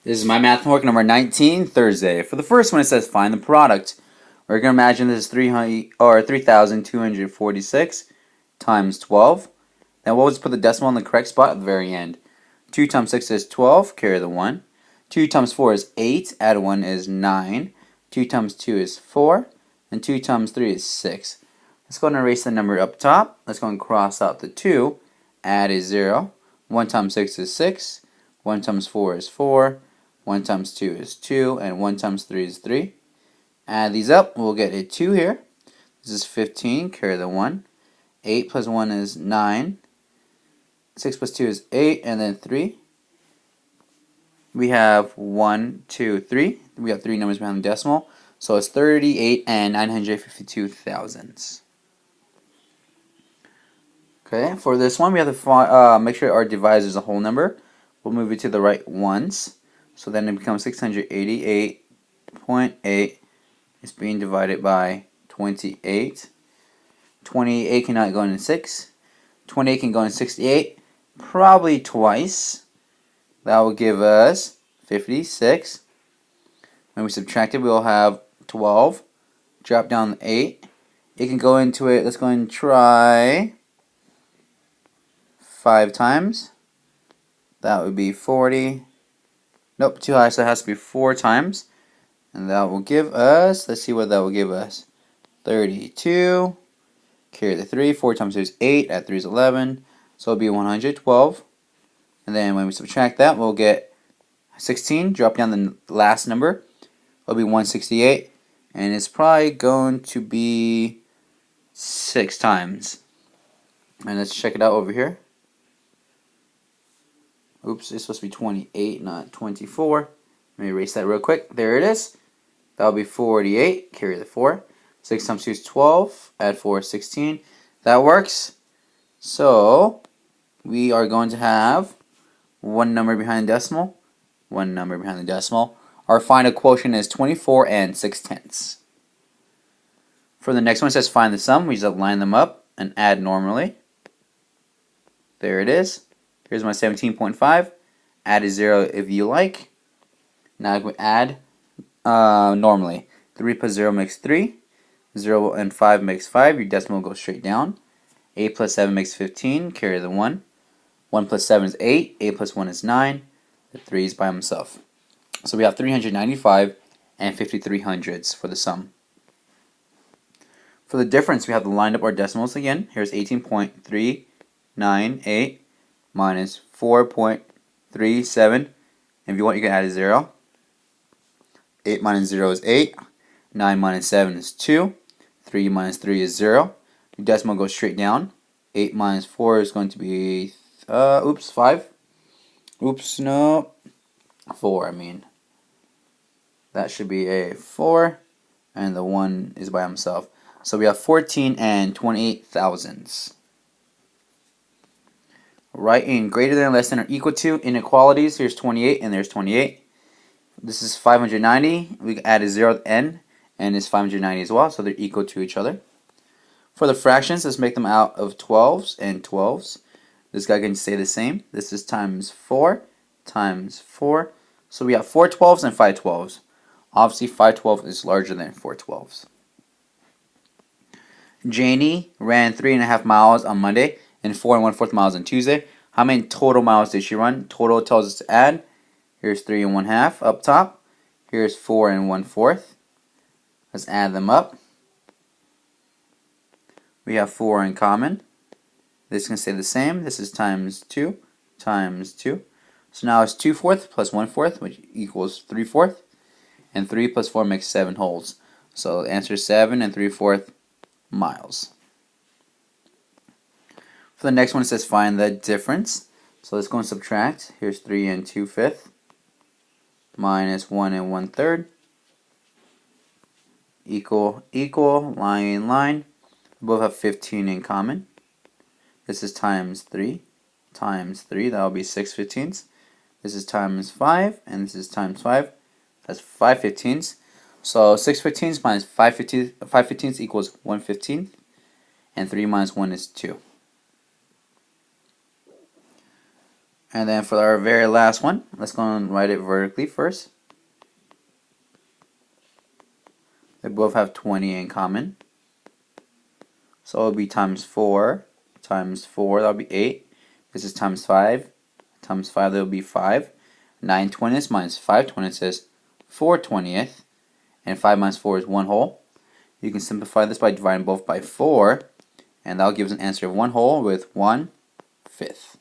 This is my math homework number 19, Thursday. For the first one, it says find the product. We're going to imagine this is 3,246 times 12. Then we'll just put the decimal in the correct spot at the very end. 2 times 6 is 12, carry the 1. 2 times 4 is 8, add 1 is 9. 2 times 2 is 4, and 2 times 3 is 6. Let's go and erase the number up top. Let's go and cross out the 2, add is 0. 1 times 6 is 6. 1 times 4 is 4. 1 times 2 is 2, and 1 times 3 is 3. Add these up, we'll get a 2 here. This is 15, carry the 1. 8 plus 1 is 9. 6 plus 2 is 8, and then 3. We have 1, 2, 3. We have 3 numbers behind the decimal. So it's 38 and 952 thousandths. Okay, for this one, we have to make sure our divisor is a whole number. We'll move it to the right ones. So then it becomes 688.8 is being divided by 28. 28 cannot go into 6. 28 can go into 68. Probably twice. That will give us 56. When we subtract it, we'll have 12. Drop down the 8. It can go into it. Let's go and try 5 times. That would be 40. Nope, too high, so it has to be 4 times. And that will give us, let's see what that will give us. 32. Carry the 3. 4 times 2 is 8. Add 3 is 11. So it'll be 112. And then when we subtract that, we'll get 16. Drop down the last number. It'll be 168. And it's probably going to be 6 times. And let's check it out over here. Oops, it's supposed to be 28, not 24. Let me erase that real quick. There it is. That'll be 48. Carry the 4. 6 times 2 is 12. Add 4 is 16. That works. So, we are going to have one number behind the decimal. One number behind the decimal. Our final quotient is 24 and 6/10. For the next one, it says find the sum. We just line them up and add normally. There it is. Here's my 17.5. Add a 0 if you like. Now we add normally. 3 plus 0 makes 3. 0 and 5 makes 5. Your decimal goes straight down. 8 plus 7 makes 15. Carry the 1. 1 plus 7 is 8. 8 plus 1 is 9. The 3 is by himself. So we have 395 and 53 hundredths for the sum. For the difference, we have to line up our decimals again. Here's 18.398 minus 4.37. And if you want, you can add a 0. 8 minus 0 is 8. 9 minus 7 is 2. 3 minus 3 is 0. Your decimal goes straight down. 8 minus 4 is going to be, 5. Oops, no. 4, I mean. That should be a 4. And the 1 is by himself. So we have 14 and 28 thousandths. Write in greater than, less than, or equal to inequalities. Here's 28 and there's 28. This is 590. We add a 0 at the end, and it's 590 as well, so they're equal to each other. For the fractions, let's make them out of 12s and 12s. This guy can stay the same. This is times 4 times 4. So we have 4 12s and 5 12s. Obviously, 5 12 is larger than 4 12s. Janie ran 3.5 miles on Monday and 4 1/4 miles on Tuesday. How many total miles did she run? Total tells us to add. Here's 3 1/2 up top. Here's 4 1/4. Let's add them up. We have 4 in common. This can stay the same. This is times 2 times 2. So now it's 2/4 plus 1/4, which equals 3/4. And 3 plus 4 makes 7 wholes. So the answer is 7 3/4 miles. For the next one, it says find the difference. So let's go and subtract. Here's 3 2/5 minus 1 1/3 equal, line, line. Both have 15 in common. This is times 3 times 3. That will be 6/15. This is times 5, and this is times 5. That's 5/15. So 6/15 minus 5/15 equals 1/15. And 3 minus 1 is 2. And then for our very last one, let's go and write it vertically first. They both have 20 in common. So it'll be times 4 times 4, that'll be 8. This is times 5. Times 5, that'll be 5. 9 twentieths minus 5 twentieths is 4 20th. And 5 minus 4 is 1 whole. You can simplify this by dividing both by 4. And that'll give us an answer of 1 whole with 1/5.